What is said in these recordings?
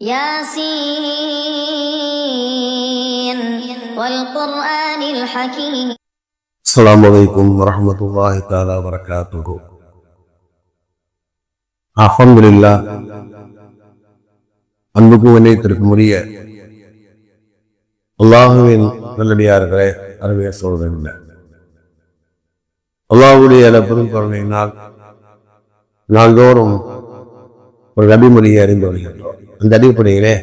ياسين والقرآن الحكيم. السلام عليكم ورحمة الله تعالى وبركاته. الحمد لله. அன்புக்கு இணையத்திற்குரிய அல்லாஹுவின் நல்லடியார்களே, அருமைய சோதனை, அல்லாஹ்வுடைய பெரும் கருணையினால் நாள்தோறும் ஒரு நபிமொழியை அறிந்து வருகின்றோம். அந்த அடிப்படையிலே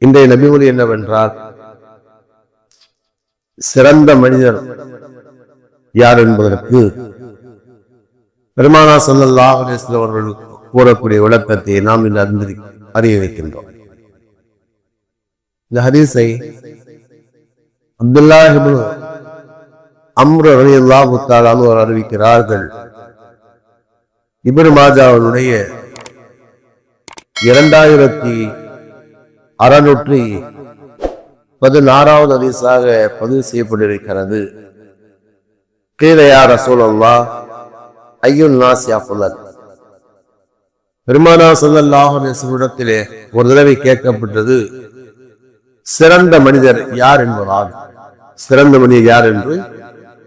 இன்றைய நபிமொழி என்னவென்றால், சிறந்த மனிதர் யார் என்பதற்கு பெருமானார் ஸல்லல்லாஹு அலைஹி வஸல்லம் அவர்கள் கூறக்கூடிய விளக்கத்தை நாம் இன்று அறிய வைக்கின்றோம். இந்த ஹதீஸை அப்துல்லாஹ் இப்னு அம்ர் ரலியல்லாஹு தஆலா அன்ஹு அறிவிக்கிறார்கள். இப்னு மாஜாவுடைய 2616வது ஹதீஸாக பதிவு செய்யப்பட்டிருக்கிறது. கீல யா ரசூலல்லாஹ் அய்யுன் நாஸ் அஃதல். பெருமானார் ஸல்லல்லாஹு அலைஹி வஸல்லம் இடத்திலே ஒரு தடவை கேட்கப்பட்டது, சிறந்த மனிதர் யார் என்பதால். சிறந்த மனிதர் யார் என்று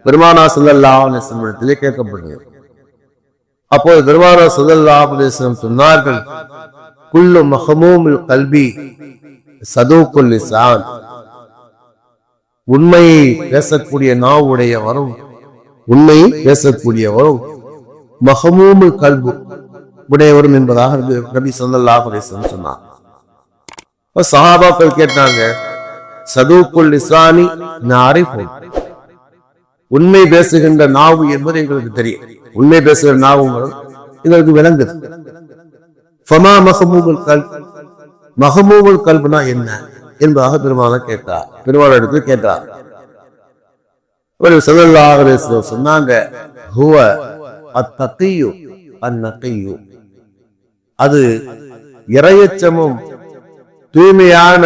பெருமானார் ஸல்லல்லாஹு அலைஹி வஸல்லம் இடத்திலே கேட்கப்பட்டது. அப்போது பெருமானார் ஸல்லல்லாஹு அலைஹி வஸல்லம் சொன்னார்கள், குல்லு மஹ்மூமில் கல்பி சதூக்குல் லிசான். உண்மையை பேசக்கூடிய நாவுடையவரும், உண்மையை பேசக்கூடியவரும், மஹ்மூமுல் கல்பு உடையவரும் என்பதாக நபி ஸல்லல்லாஹு அலைஹி வஸல்லம் சொன்னார். சஹாபாக்கள் கேட்டாங்க, சதூக்குல் லிசானி நஅரிஃபு. உண்மை பேசுகின்ற நாவு என்பது எங்களுக்கு தெரியும், உண்மை பேசுகிற நாவு எங்களுக்கு விளங்குது. ஃபமா மஹ்மூமுல் கல்ப், மஹ்மூமுல் கல்ப்னா என்ன என்பதாக பெருமானார் கேட்டார். பெருமானாருக்கு கேட்டார். ஸல்லல்லாஹு அலைஹி வஸல்லம் சொன்னாங்க, ஹுவ அத்தகியு அன்னகியு. அது இறையச்சமும் தூய்மையான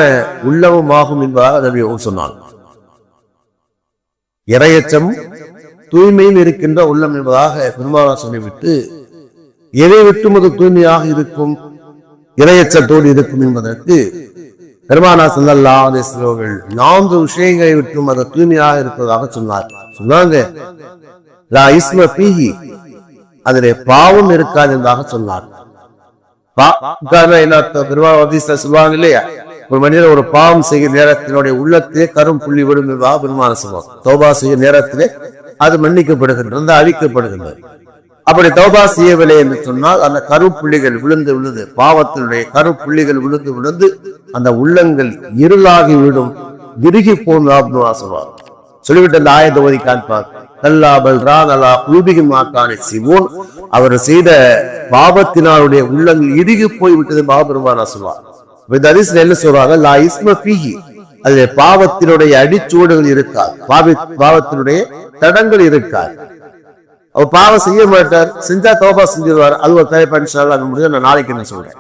உள்ளமும் ஆகும் என்பதாக நபி சொன்னாங்க. இறையச்சமும் தூய்மையில் இருக்கின்ற உள்ளம் என்பதாக பெருமானார் சொல்லிவிட்டு, எதை விட்டும் அது தூய்மையாக இருக்கும், இறையச்சத்தோடு இருக்கும் என்பதற்கு பெருமானார் ஸல்லல்லாஹு அலைஹி வஸல்லம் அவர்கள் 4 விஷயங்களை விட்டும் அது தூய்மையாக இருப்பதாக சொன்னாங்க. லா இஸ்ம ஃபீஹி, அதிலே பாவம் இருக்காது என்பதாக சொன்னார். சொல்லுவாங்க இல்லையா, ஒரு மனிதர் ஒரு பாவம் செய்கிற நேரத்தினுடைய உள்ளத்திலே கரும் புள்ளி விடும் என்பதாக பெருமானார் சொல்லுவாங்க. தௌபா செய்யும் நேரத்திலே அது மன்னிக்கப்படுகின்றது, அழிக்கப்படுகின்றது. அப்படி தௌபா செய்யவில்லை என்று சொன்னால் அந்த கருப்புள்ளிகள் விழுந்து பாவத்தினுடைய கருப்புள்ளிகள் விழுந்து அந்த உள்ளங்கள் இருளாகி விடும், விருகி போன்னு சொல்வார். சொல்லிவிட்டு அந்த ஆயத்தை ஓதி காண்பார். அவர் செய்த பாவத்தினாருடைய உள்ளங்கள் இறுகி போய் விட்டது பெருமானா சொல்வார். என்ன சொல்றாங்க, லா இஸ்ம ஃபீஹி, அதிலே பாவத்தினுடைய அடிச்சுவடுகள் இருக்காது, பாவத்தினுடைய தடங்கள் இருக்காது. அவர் பாவம் செய்ய மாட்டார், செஞ்சா தௌபா செஞ்சிருவார். அது ஒரு தலைப்பா முடியும், நான் நாளைக்கு என்ன சொல்றேன்.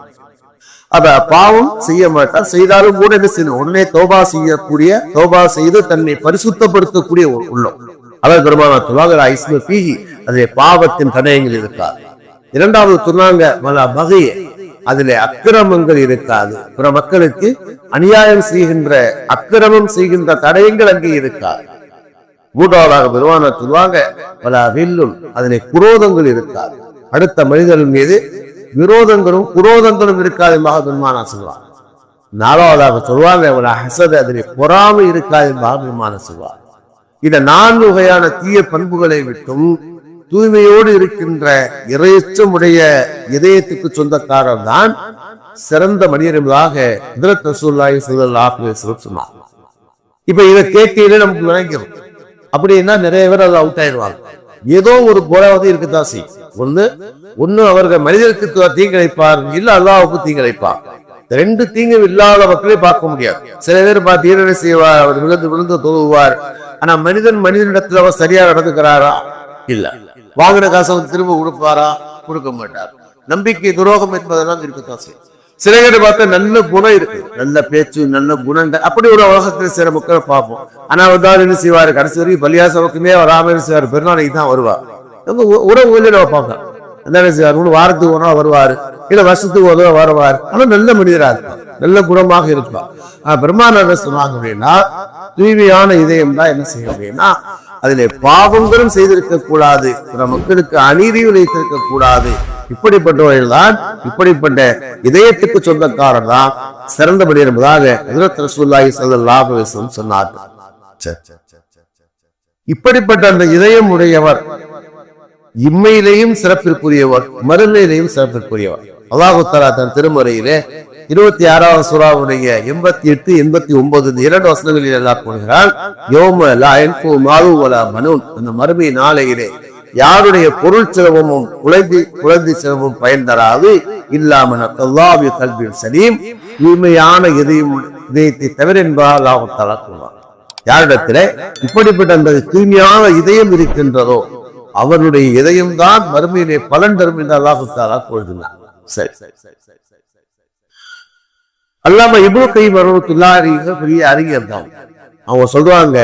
அப்ப பாவம் செய்ய மாட்டார், செய்தாலும் கூட என்ன செய்யணும், உடனே தௌபா செய்யக்கூடிய, தௌபா செய்து தன்னை பரிசுத்தப்படுத்தக்கூடிய உள்ளம். அவர் பெருமானார் சொல்வாங்க, இஸ்ம ஃபீஹி, அதிலே பாவத்தின் தடயங்கள் இருக்காது. இரண்டாவது சொன்னாங்க, மலா பகை, அதிலே அக்கிரமங்கள் இருக்காது. பிற மக்களுக்கு அநியாயம் செய்கின்ற, அக்கிரமம் செய்கின்ற தடயங்கள் அங்கே இருக்காது. மூன்றாவதாக பெருமானார் சொல்வாங்க, பல வில்லும், அதிலே குரோதங்கள் இருக்காது. அடுத்த மனிதர்கள் மீது விரோதங்களும் குரோதங்களும் இருக்காது என்பதாக பெருமானார் சொல்வார். நாலாவதாக சொல்வாங்க, அதிலே பொறாமை இருக்காது என்பதாக பெருமானார் சொல்வார். இந்த 4 வகையான தீய பண்புகளை விட்டும் தூய்மையோடு இருக்கின்ற இறையச்சமுடைய இதயத்துக்கு சொந்தக்காரர் தான் சிறந்த மனிதர் என்பதாக ஹஜ்ரத் ரசூலுல்லாஹி ஸல்லல்லாஹு அலைஹி வஸல்லம் சொன்னார். இப்ப இதை கேட்கையிலே நமக்கு விளங்கிறோம். அப்படின்னா நிறைய பேர் அதை அவுட் ஆயிடுவாங்க. ஏதோ ஒரு குணவது இருக்குதான் செய்யும். ஒண்ணு அவர்கள் மனிதருக்கு தீங்கிழைப்பார், இல்ல அல்லாஹ்வுக்கு தீங்கிழைப்பார். 2 தீங்கு இல்லாத மக்களை பார்க்க முடியாது. சில பேர் பார்த்து செய்வார், அவர் விழுந்து தொழுவார். ஆனா மனிதனிடத்துல அவர் சரியா நடந்துக்கிறாரா? இல்ல. வாங்கின காசை திரும்ப கொடுப்பாரா? கொடுக்க மாட்டார். நம்பிக்கை துரோகம் என்பதெல்லாம் இருக்கத்தான் செய்யும். சில பேர் பார்த்தா நல்ல குணம் இருக்கு, நல்ல பேச்சு, நல்ல குணங்கள், அப்படி ஒரு உலகத்தில் சில மக்களை பார்ப்போம். ஆனா வந்தாலும் என்ன செய்வாரு, கடைசி வரைக்கும் பலியாசவுக்குமே வராம செய்வார், பெருநாளைக்கு தான் வருவார். உறவுகளே நம்ம பார்க்கலாம். என்ன செய்வார், வாரத்துக்கு ஒரு நாள் வருவாரு, இல்ல வருஷத்துக்கு ஒரு நாள் வருவார். ஆனா நல்ல மனிதரா இருப்பார், நல்ல குணமாக இருப்பார். பெருமானார் சொன்னாங்க அப்படின்னா, தூய்மையான இதயம் தான் என்ன செய்யும் அப்படின்னா, அதிலே பாவங்களும் செய்திருக்க கூடாது, மக்களுக்கு அநீதி விளைத்திருக்க கூடாது. இப்படிப்பட்டவர்கள் தான், இப்படிப்பட்ட இதயத்துக்கு சொந்தக்காரர் தான் சிறந்தபடி என்பதாக ஹஜ்ரத் ரசூலுல்லாஹி ஸல்லல்லாஹு அலைஹி வஸல்லம் சொன்னார்கள். இப்படிப்பட்ட அந்த இதயம் உடையவர் இம்மையிலேயும் சிறப்பிற்குரியவர், மறுமையிலேயும் சிறப்பிற்குரியவர். அல்லாஹ் தஆலா தன் திருமறையிலே 26வது சூராவுடைய 88, 89 இந்த 2 வசனங்களில் எல்லாம் கூறுகிறார், யௌம லா யன்ஃபு மாலு வலா பனூன், அந்த மறுமை நாளையிலே யாருடைய பொருள் செலவமும் குழந்தை செலவும் பயன் தராது, இல்லாம அல்லாஹ்வி கல்பின் சலீம், தூய்மையான இதயத்தை தவிர என்பதால் அல்லாஹ் தஆலா கூறுவார். யாரிடத்திலே இப்படிப்பட்ட அந்த தூய்மையான இதயம் இருக்கின்றதோ அவருடைய இதயம் தான் மறுமையிலே பலன் தரும் என்று அல்லாஹ் தஆலா கூறுகிறார். சரி, அல்லாம இப்னு கய்யிம் ரஹ்மத்துல்லாஹி பெரிய அறிஞர் தான். அவங்க சொல்றாங்க,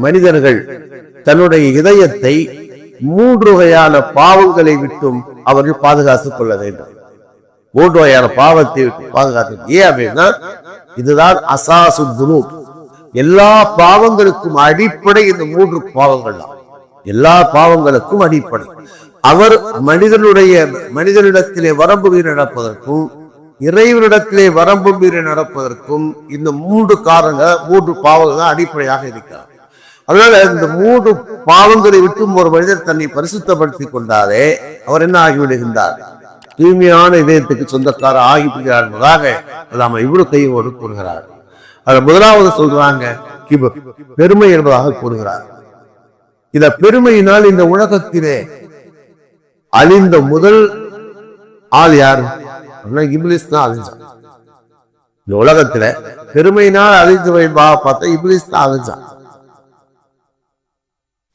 மனிதர்கள் தன்னுடைய இதயத்தை 3 வகையான பாவங்களை விட்டும் அவர்கள் பாதுகாத்துக் கொள்ள வேண்டும். 3 வகையான பாவத்தை விட்டு பாதுகாத்து. ஏன் அப்படின்னா, இதுதான் அசாசு துனூப், எல்லா பாவங்களுக்கும் அடிப்படை இந்த 3 பாவங்கள் தான். எல்லா பாவங்களுக்கும் அடிப்படை. அவர் மனிதனிடத்திலே வரம்பு மீறி நடப்பதற்கும் இறைவனிடத்திலே வரம்பு மீறி நடப்பதற்கும் இந்த 3 காரணங்கள், 3 பாவங்கள் தான் அடிப்படையாக இருக்கிறார். அதனால இந்த 3 பாவங்களை விட்டும் ஒரு மனிதர் தன்னை பரிசுத்தப்படுத்திக் கொண்டாலே அவர் என்ன ஆகிவிடுகின்றார், தூய்மையான இதயத்துக்கு சொந்தக்கார ஆகிவிடுகிறார் என்பதாக நாம இப்னு கய்யிம் கூறுகிறார். அது முதலாவது சொல்றாங்க கிபர், பெருமை என்பதாக கூறுகிறார். இந்த பெருமையினால் இந்த உலகத்திலே அழிந்த முதல் ஆள் யாரு? இப்லீஸ் தான் அழிஞ்சான். இந்த உலகத்துல பெருமையினால் அழிந்து பார்த்தா இப்லீஸ் தான் அழிஞ்சான்.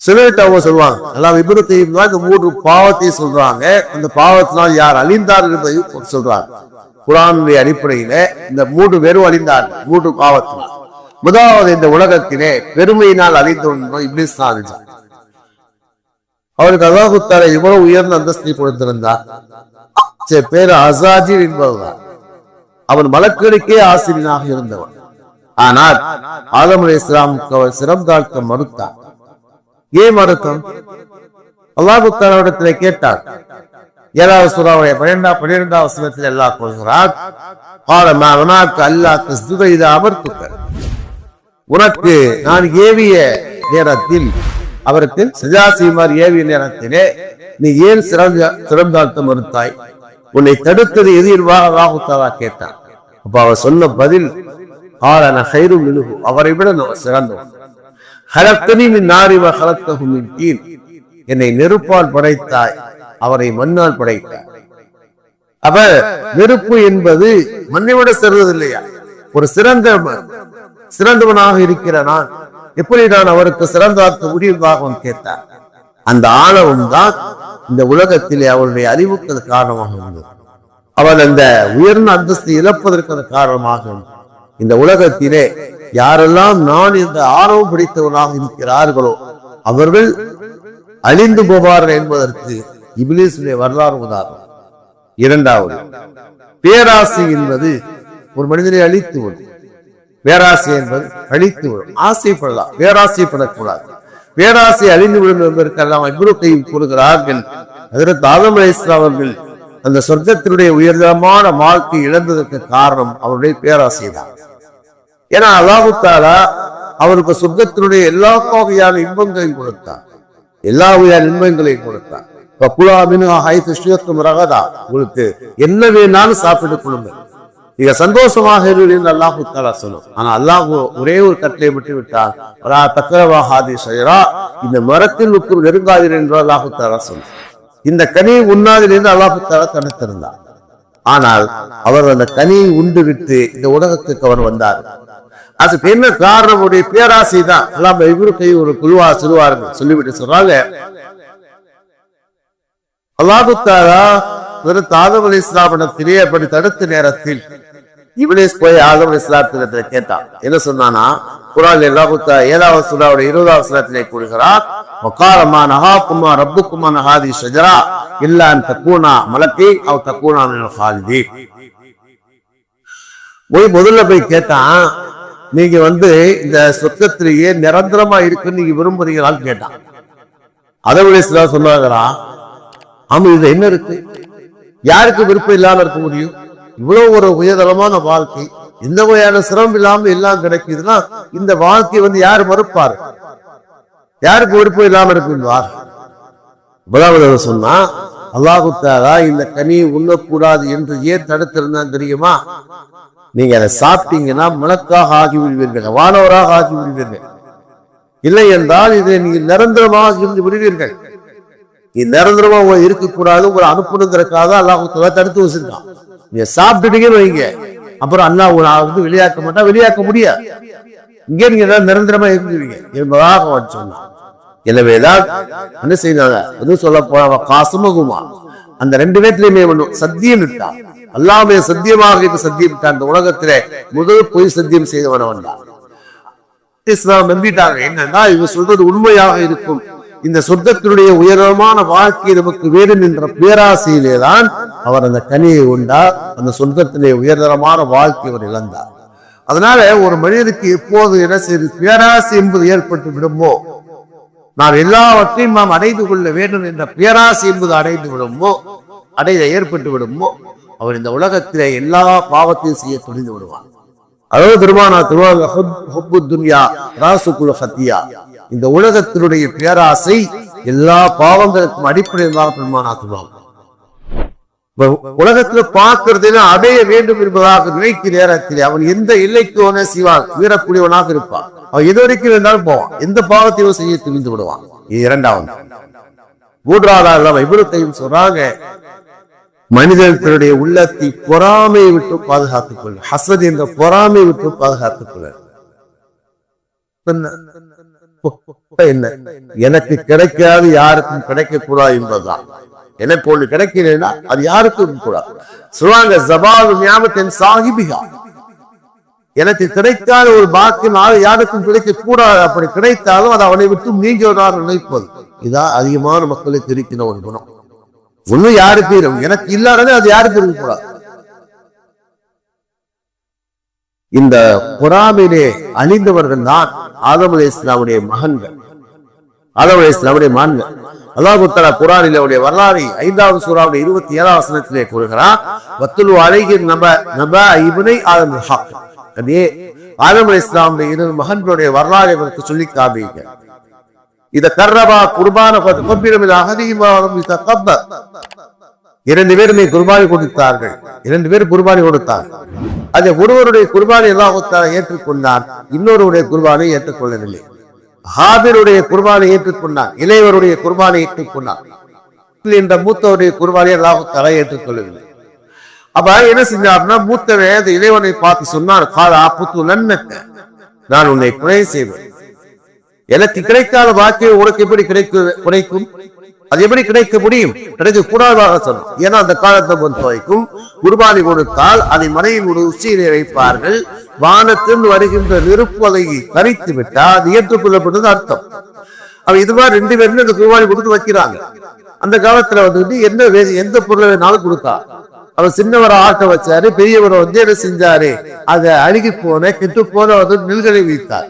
சிலர்கிட்ட அவங்க சொல்லுவாங்க, எல்லாம் இப்னு கய்யிம் தான் இந்த 3 பாவத்தை சொல்றாங்க. அந்த பாவத்தினால் யார் அழிந்தார் என்பதையும் சொல்றாங்க. குர்ஆனுடைய அடிப்படையில இந்த 3 பேரும் அழிந்தார், 3 பாவத்தினால். முதலாவது, இந்த உலகத்திலே பெருமையினால் அழிந்த இப்லீஸ் தான் அழிஞ்சான். அவருக்கு அல்லாஹ் தஆலா இவ்வளவு உயர்ந்த அந்தஸ்தை கொடுத்திருந்தார். பேரு அஸாஜில் என்பதுதான். அவன் மலக்குகளுக்கே ஆசிரியனாக இருந்தவன். ஆனால் ஆதம் அலைஹிஸ்ஸலாமுக்கு அவர் சிரம் தாழ்த்த மறுத்தார். ஏன் மறுத்தான்? அல்லாஹ் தஆலாவிடத்திலே கேட்டார். 7வது சூராவுடைய 12வது வசனத்தில் அல்லாஹ் கூறுகிறார், உனக்கு நான் ஏவிய நேரத்தில், அவருக்கு சஜா செய்யுமாறு ஏவிய நேரத்திலே நீ ஏன் சிரம் தாழ்த்த மறுத்தாய்? உன்னை தடுத்தது எது என்பதாக கேட்டான். அப்ப அவர் சொன்ன பதில், அவரை விட சிறந்தவன். என்னை நெருப்பால் படைத்தாய், அவரை மண்ணால் படைத்தாய். அப்ப நெருப்பு என்பது மண்ணை விட சிறந்தது இல்லையா? ஒரு சிறந்தவனாக இருக்கிற நான் எப்படி நான் அவருக்கு சிறந்தாக்க முடியுமாக கேட்டார். அந்த ஆணவம் தான் இந்த உலகத்திலே அவருடைய அறிவுக்கு அது காரணமாக இருந்தது. அவன் அந்த உயர்ந்த அந்தஸ்தை இழப்பதற்கு அது காரணமாக இருந்தது. இந்த உலகத்திலே யாரெல்லாம் நான் இந்த ஆணவம் பிடித்தவனாக இருக்கிறார்களோ அவர்கள் அழிந்து போவார்கள் என்பதற்கு இப்லீசுடைய வரலாறு உதாரணம். 2வது, பேராசை என்பது ஒரு மனிதனை அழித்து விடும். பேராசை என்பது அழித்து விடும். ஆசைப்படலாம், பேராசைப்படக்கூடாது. பேராசை அழிந்து விடும் என்பதற்கெல்லாம் இப்னு கய்யிம் கூறுகிறார்கள், ஹஜ்ரத் ஆதம் அலைஹிஸ்ஸலாம் அவர்கள் அந்த சொர்க்கத்தினுடைய உயர்தரமான வாழ்க்கை இழந்ததற்கு காரணம் அவருடைய பேராசை தான். ஏன்னா அல்லாஹ் தஆலா அவருக்கு சொர்க்கத்தினுடைய எல்லா வகையான இன்பங்களையும் கொடுத்தார், எல்லா வகையான இன்பங்களையும் கொடுத்தார். உங்களுக்கு என்ன வேணாலும் சாப்பிட்டுக் கொள்ளுங்கள், நீங்க சந்தோஷமாக என்று அல்லாஹ் தஆலா சொல்லும். ஆனா அல்லாஹ் ஒரே ஒரு கட்டளை விட்டு விட்டார், இந்த மரத்தில் நெருங்காதீர்கள் என்று அல்லாஹ் தஆலா சொல்லும். இந்த கனியை உண்ணாதிலிருந்து அல்லாஹ் தஆலா தடுத்திருந்தார். ஆனால் அவர் அந்த கனியை உண்டு விட்டு இந்த உலகத்துக்கு அவர் வந்தார். அதுக்கு என்ன காரணம்? உடைய பேராசை தான். அல்லாஹ் இப்னு கய்யிம் ஒரு குழுவா சொல்லுவார்கள், சொல்லிவிட்டு சொல்றாங்க, அல்லாஹ் தஆலா ஆதம் அலைஹிஸ்ஸலாமிடத்திலே அப்படி தடுத்த நேரத்தில் இப்லீஸ் போய் ஆதம் அலைஹிஸ்ஸலாத்திலே கேட்டான். என்ன சொன்னானா? குர்ஆனில் அல்லாஹ் தஆலா 7வது சூராவுடைய 20வது வசனத்திலே கூறுகிறார், وقال ما نهاكما ربكما عن هذه الشجرة إلا أن تكونا ملكين أو تكونا من الخالدين. முதல்ல போய் கேட்டான், நீங்க இந்த சொர்க்கத்திலேயே நிரந்தரமா இருக்குன்னு நீங்க விரும்புறீங்களான்னு கேட்டான். அதை விட சொன்னாங்களா, ஆமா இது என்ன இருக்கு, யாருக்கு விருப்பம் இல்லாம இருக்க முடியும்? இவ்வளவு ஒரு உயர்தரமான வாழ்க்கை, எந்த வகையான சிரமம் இல்லாம எல்லாம் கிடைக்குதுன்னா இந்த வாழ்க்கை யாரு மறுப்பாரு? யாருக்கு விருப்பம் இல்லாம இருக்குவார்? முதலாவது சொன்னா, அல்லாஹு தஆலா இந்த கனியை உண்ணக்கூடாது என்று ஏன் தடுத்திருந்தான் தெரியுமா? நீங்க அதை சாப்பிட்டீங்கன்னா மலக்காக ஆகிவிடுவீர்கள், வானவராக ஆகிவிடுவீர்கள். இல்லை என்றால் இதை நீங்க நிரந்தரமாக இருந்து விடுவீர்கள். நீ நிரந்தரமா இருக்கக்கூடாது, உங்களை அனுப்பணுங்கிறதுக்காக அல்லாஹ் தடுத்து வச்சிருக்கான். நீங்க சாப்பிட்டுட்டீங்கன்னு வைங்க, அப்புறம் அல்லாஹ் வெளியாக்க மாட்டா, வெளியாக்க முடியாது. இங்கே நீங்க நிரந்தரமா இருந்துருவீங்க என்பதாக சொன்னான். எனவேதான் என்ன செய்தாங்க சொல்ல போன காசுமகுமா, அந்த ரெண்டு பேர்த்திலுமே சத்தியம் விட்டான். அல்லாமே சத்தியமாக சத்தியம் விட்டான். இந்த உலகத்திலே முதல் பொய் சத்தியம் செய்தவன் வந்தான். இஸ்லாம் நம்பிட்டாங்க, என்னன்னா இவங்க சொல்றது உண்மையாக இருக்கும், இந்த சொர்க்கத்தினுடைய உயரமான வாழ்க்கை நமக்கு வேணும் என்ற பேராசையிலேதான் அவர் அந்த கனியை உண்டார். அந்த சொர்க்கத்திலே உயர்தரமான வாழ்க்கை அவர் இழந்தார். அதனால ஒரு மனிதனுக்கு எப்போது என்ன செய்து பேராசை என்பது ஏற்பட்டு விடுமோ, நாம் எல்லாவற்றையும் நாம் அடைந்து கொள்ள வேண்டும் என்ற பேராசை என்பது அடைந்து விடுமோ, ஏற்பட்டு விடுமோ, அவர் இந்த உலகத்திலே எல்லா பாவத்தையும் செய்ய துணிந்து விடுவார். அதாவது இந்த உலகத்தினுடைய பேராசை எல்லா பாவங்களுக்கும் அடிப்படையாக பெருமானா சொல்லுவாங்க. உலகத்துல பார்க்கறதுல அடைய வேண்டும் என்பதாக நினைக்கும் நேரத்தில் அவன் எந்த எல்லைக்கு செய்வான், வீரக்கூடியவனாக இருப்பான். அவன் எது வரைக்கும் இருந்தாலும் போவான், எந்த பாவத்தையும் செய்ய துணிந்து விடுவான். இது இரண்டாவது. மூன்றாவது இவ்வளத்தையும் சொல்றாங்க, மனிதர்களுடைய உள்ளத்தை பொறாமையை விட்டு பாதுகாத்துக் கொள்ள, ஹசத் என்ற பொறாமையை விட்டு பாதுகாத்துக் கொள்ள. என்ன எனக்கு கிடைக்காது யாருக்கும் கிடைக்க கூடாது என்பதுதான். எனக்கு ஒன்று கிடைக்கிறேன்னா அது யாருக்கும் கூடாது. சொல்லுவாங்க ஜபால் ஞாபகத்தின் சாஹிபிகா, எனக்கு கிடைக்காத ஒரு பாக்கியம் யாருக்கும் கிடைக்க கூடாது. அப்படி கிடைத்தாலும் அது அவனை விட்டு நீங்குவதாக நினைப்பது. இதான் அதிகமான மக்களுக்கு இருக்கிற ஒரு குணம். ஒண்ணு யாருக்கு எனக்கு இல்லாதது அது யாருக்கு இருக்கக்கூடாது. இந்த பொறாமையிலே அழிந்தவர்கள் தான் ஆதம் அலைஹிஸ்ஸலாமுடைய மகன்கள். ஆதம் அலைஹிஸ்ஸலாமுடைய மகன்கள் அல்லாஹ் தஆலா குர்ஆனிலே வரலாறு 5வது சூராவுடைய 27வது வசனத்திலே கூறுகிறார், வத்துலு அலைஹிம் நபா இப்னை ஆதம் ஹக். அதே ஆதம் அலைஹிஸ்ஸலாமுடைய இரு மகன்களுடைய வரலாறை அவருக்கு சொல்லி காமிங்க. இத கர்ரபா குர்பான ஃபத்கபிரமில் அஹதிஹிமா வலம் தகப்பர். இரண்டு பேருமே குர்பானி கொடுத்தார்கள். இரண்டு பேரும் குர்பானி கொடுத்தார்கள். அதை ஒருவருடைய குர்பானி அல்லாஹ் தஆலா ஏற்றுக்கொண்டார், இன்னொருடைய குர்பானை ஏற்றுக்கொள்ளவில்லை. ஹாபிருடைய குர்பானை ஏற்றுக்கொண்டார், இளையவருடைய குர்பானை ஏற்றுக்கொண்டார். என்ற மூத்தவருடைய குர்பானை அல்லாஹ் தஆலா ஏற்றுக்கொள்ளவில்லை. அப்ப என்ன செஞ்சார்னா, மூத்தவன் அந்த இளையவனை பார்த்து சொன்னார், காலா புத்துலன்னக, நான் உன்னை கொலை செய்வேன். எனக்கு கிடைக்காத வாக்கியம் உனக்கு எப்படி கிடைக்கும்? அது எப்படி கிடைக்க முடியும்? கிடைக்க கூடாதாக சொன்னார். ஏன்னா அந்த காலத்தை பொறுத்த வரைக்கும் குர்பானி கொடுத்தால் அதை மனைவியோட உச்சியிலே வைப்பார்கள். வானத்தில் வருகின்ற நெருப்பு அதை கரித்து விட்டால் அது ஏற்றுக்கொள்ளப்பட்டது அர்த்தம். அவன் இது மாதிரி ரெண்டு பேருமே அந்த குர்பானி கொடுத்து வைக்கிறாங்க. அந்த காலத்துல எந்த பொருளை வேணாலும் கொடுத்தா. அவர் சின்னவரை ஆட்ட வச்சாரு, பெரியவரை என்ன செஞ்சாரு, அதை அழுகி போன கெட்டு போன நெல்களை வைத்தார்.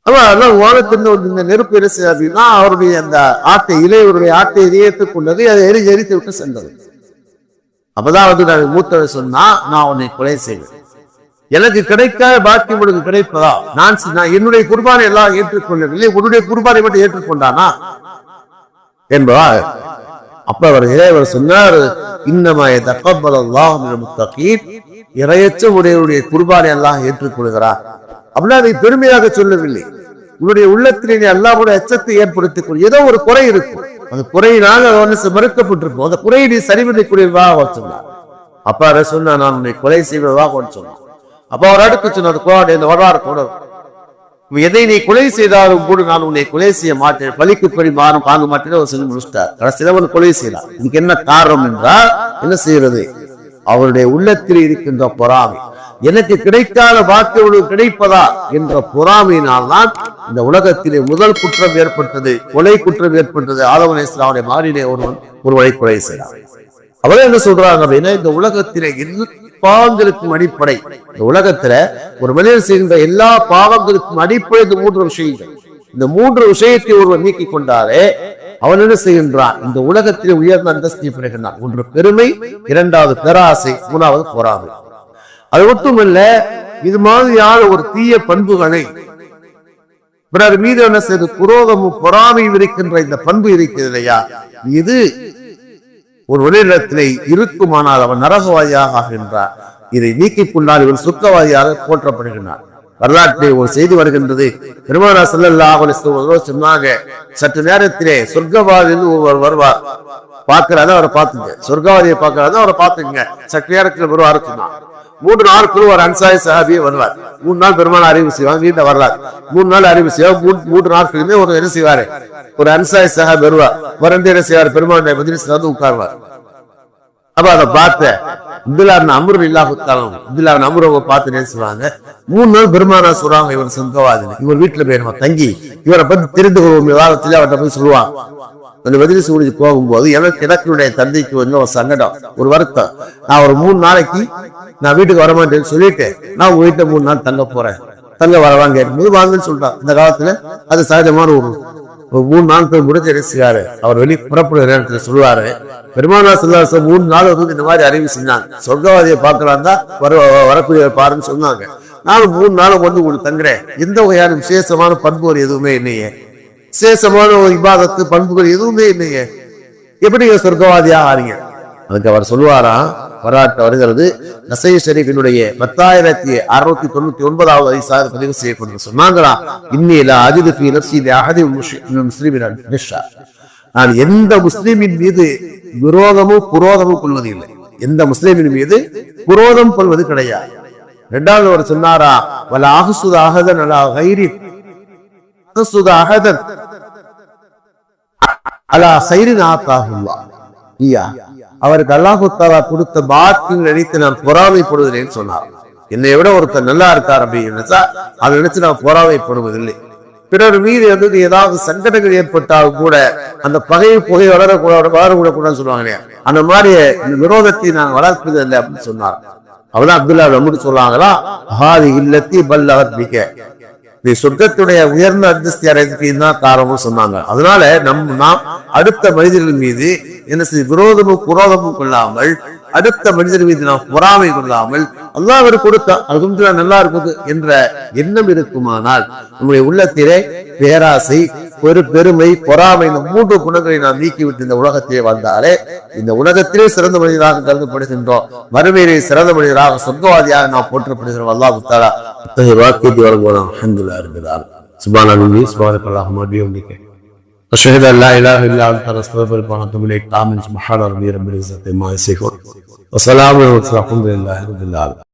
இந்த நெருப்பு என்ன செய்ய அப்படின்னா, அவருடைய அந்த ஆட்டை, இளையவருடைய ஆட்டை ஏற்றுக்கொண்டது, அதை எரித்து விட்டு சென்றது. அப்பதான் நான் மூத்தவை சொன்னா, நான் உன்னை கொலை செய்வேன். எனக்கு கிடைக்காத பாக்கியம் உனக்கு கிடைப்பதா? நான் என்னுடைய குர்பானை எல்லாம் ஏற்றுக்கொள்ளவில்லை, உன்னுடைய குர்பானை மட்டும் ஏற்றுக்கொண்டானா என்பதா. அப்ப இளையவர் சொன்னார், இன்னமா தகப்பல்லாஹு மினல் முத்தகீன், இறையற்ற உடையவருடைய குர்பானை எல்லாம் ஏற்றுக்கொள்கிறார். அப்படின்னா அதை பெருமையாக சொல்லவில்லை. உன்னுடைய உள்ளத்திலே நீ அல்லாஹ்வுடைய அச்சத்தை ஏற்படுத்திக் கொள். ஏதோ ஒரு குறை இருக்கும், அந்த குறையினால் மறுக்கப்பட்டிருக்கும், அந்த குறையை நீ சரி பண்ணிக்கூடியதாக சொன்னார். அப்ப அதை சொன்னா, நான் உன்னை கொலை செய்வதாக சொன்னான். அப்ப அவர் அடுத்து சொன்னார், இந்த வரலாறு தொடரும், எதை நீ கொலை செய்தாலும் கூட நான் உன்னை கொலை செய்ய மாட்டேன், பலிக்கு பலி மாறும் வாங்க மாட்டேன்னு அவர் சொல்லி முடிச்சிட்டார். கடைசியில் கொலை செய்யலாம். இதுக்கு என்ன காரணம் என்றால், என்ன செய்யறது, அவருடைய உள்ளத்தில் இருக்கின்ற பொறாமை. எனக்கு கிடைக்காத வாக்கு கிடைப்பதா என்ற பொறாமையினால் தான் இந்த உலகத்திலே முதல் குற்றம் ஏற்பட்டது, கொலை குற்றம் ஏற்பட்டது. ஆதம் அலைஹிஸ்ஸலாமுடைய மாறிலே ஒருவரை கொலை செய்யலாம். அவரே என்ன சொல்றாங்க அப்படின்னா, இந்த உலகத்திலே எல்லா பாவங்களுக்கும் அடிப்படை, இந்த உலகத்துல ஒரு மனிதன் செய்கின்ற எல்லா பாவங்களுக்கும் அடிப்படை இந்த 3 விஷயங்கள். இந்த 3 விஷயத்தை ஒருவர் நீக்கி கொண்டாலே அவன் என்ன செய்கின்றான், இந்த உலகத்திலே உயர்ந்த அந்தஸ்தை பெறுகின்றான். ஒன்று பெருமை, 2வது பேராசை, 3வது பொறாமை. அது மட்டுமல்ல, இது மாதிரியான ஒரு தீய பண்புகளை பிறர் மீது என்ன செய்து குரோதமும் பொறாமையும் இருக்கின்ற இந்த பண்பு இருக்கிறது இல்லையா, இது ஒரு வெளியிடத்திலே இருக்குமானால் அவன் நரகவாதியாக ஆகின்றார். இதை நீக்கிக் கொண்டால் இவன் சுத்தவாதியாக போற்றப்படுகின்றார். வரலாற்றிலே ஒரு செய்தி வருகின்றது. பெருமானார் ஸல்லல்லாஹு அலைஹி வஸல்லம் சொன்னாங்க, சற்று நேரத்திலே சொர்க்கவாதியில் ஒருவர் வருவார். பார்க்கிறாத அவரை பார்த்துங்க, சொர்க்கவாதியை பார்க்கிறாத அவரை பார்த்துங்க, சற்று நேரத்தில் வருவார் சொன்னார். 3 நாளுக்குள்ள ஒரு அன்சாரி சஹாபியே வருவார். 3 நாள் பெருமானார் அறிவு செய்வாங்க, வீட்டை வரலாறு. 3 நாள் அறிவு செய்வார். 3 நாட்களுமே ஒரு என்ன செய்வாரு, ஒரு அன்சாரி சஹாபி வருவார். வந்து என்ன செய்வார், பெருமானார் மஜ்லிஸ்ல வந்து உட்கார்வார். அப்ப அதை பார்த்த அப்துல்லா இப்னு அம்ர் ரலியல்லாஹு தஆலா அப்துல்லா இப்னு அம்ர் அவங்க பார்த்து என்ன செய்வாங்க, 3 நாள் பெருமானார் சொல்றாங்க இவர் சொர்க்கவாதி, இவர் வீட்டுல போய் நம்ம தங்கி இவரை பத்தி தெரிந்து கொள்ளும் விவாதத்திலே அவர்கிட்ட போய் சொல்லுவாங்க. அந்த மஜ்லிஸ் முடிஞ்சு போகும்போது எனக்குடைய தந்தைக்கு வந்து ஒரு சங்கடம், ஒரு வருத்தம். நான் ஒரு 3 நாளைக்கு நான் வீட்டுக்கு வரமாட்டேன்னு சொல்லிட்டு நான் உங்க வீட்டுல 3 நாள் தங்க போறேன், தங்க வரவாங்க கேட்கும்போது வாங்கன்னு சொல்லிட்டான். இந்த காலத்துல அது சகஜமான ஒரு 3 நாட்கள் முடிஞ்சு செய்யாரு. அவர் வெளியே புறப்படுற நேரத்துல சொல்லுவாரு, பெருமானார் ஸல்லல்லாஹு அலைஹி வஸல்லம் 3 நாள் வந்து இந்த மாதிரி அறிவு செஞ்சாங்க, சொர்க்கவாதியை பார்க்கலாம் தான் வரக்கூடிய பாருன்னு சொன்னாங்க. நானும் 3 நாளும் வந்து உங்களுக்கு தங்குறேன், எந்த வகையான விசேஷமான பண்புகள் எதுவுமே இல்லையே, விசேஷமான ஒரு இபாதத்து பண்புகள் எதுவுமே இல்லையே, எப்படி சொர்க்கவாதியா ஆறீங்க? அதுக்கு அவர் சொல்லுவாராம், வரலாற்று வருகிறது, நசை ஷரீஃபினுடைய 10,699வது ஹதீஸாக பதிவு செய்யப்பட்டு சொன்னாங்களா, இன்னில அஜிது ஃபீ நஃப்ஸி லஅஹதி முஸ்லிமின் நிஷா, நான் எந்த முஸ்லிமின் மீது விரோதமும் புரோதமும் கொள்வது இல்லை, எந்த முஸ்லிமின் மீது புரோதம் கொள்வது கிடையாது. 2வது அவர் சொன்னாரா, வல அஹ்சுத அஹதன் அலா கைரி அஹ்சுத அஹதன் அலா கைரின் ஆத்தாஹுல்லாஹ், அவருக்கு அல்லாஹ் தஆலா கொடுத்த பாக்கியம் நினைத்து நான் பொறாமைப்படுவதில்லைன்னு சொன்னார். என்னை விட ஒருத்தர் நல்லா இருக்கார் அப்படின்னு நினைச்சா அதை நினைச்சு நான் பொறாமைப்படுவதில்லை. பிறர் மீது ஏதாவது சங்கடங்கள் ஏற்பட்டாலும் கூட அந்த பகையை வளரக்கூடாதுன்னு சொல்லுவாங்க. அந்த மாதிரி இந்த விரோதத்தை நான் வளர்ப்பது இல்லை அப்படின்னு சொன்னார். அவதான் அப்துல்லா நம்முடைய சொல்றாங்களா, ஹாதி இல்லத்தி பல்லகத் பிக, நீ சொர்க்கத்துடைய உயர்ந்த அந்தஸ்தை அடைந்ததுக்கு தான் காரணம்னு சொன்னாங்க. அதனால நாம் அடுத்த மனிதர்கள் மீது என்ன செய்ய விரோதமும் புரோதமும் கொள்ளாமல், அடுத்த மனிதர் மீது நாம் பொறாமை கொள்ளாமல், அல்லாஹ் அவர் கொடுத்தா அல்ஹம்துலில்லாஹ் நல்லா இருக்குது என்ற எண்ணம் இருக்குமானால் நம்முடைய உள்ளத்திலே பேராசை, பெருமை, பொறாமை, இந்த 3 குணங்களை நாம் நீக்கிவிட்டு இந்த உலகத்திலே வந்தாலே இந்த உலகத்திலே சிறந்த மனிதராக கருதப்படுகின்றோம், மறுமையிலே சிறந்த மனிதராக சொர்க்கவாதியாக நாம் போற்றப்படுகிறோம். அல்லாஹ் தஆலா அத்தகைய வாக்கியத்தை வழங்குவான். அல்ஹம்துலில்லாஹ் ரப்பில் ஆலமீன். சுப்ஹானல்லாஹி சுப்ஹானல்லாஹு வபிஹம்திஹி அஷ்ஹது அல்லா இலாஹா இல்லா அன்த அஸ்தக்ஃபிருக வ அத்தூபு இலைக். ஆமீன். சுப்ஹான ரப்பில் இஸ்ஸத்தி அம்மா யசிஃபூன். வ ஸலாமுன் அலல் முர்ஸலீன். அல்ஹம்துலில்லாஹி ரப்பில் ஆலமீன்.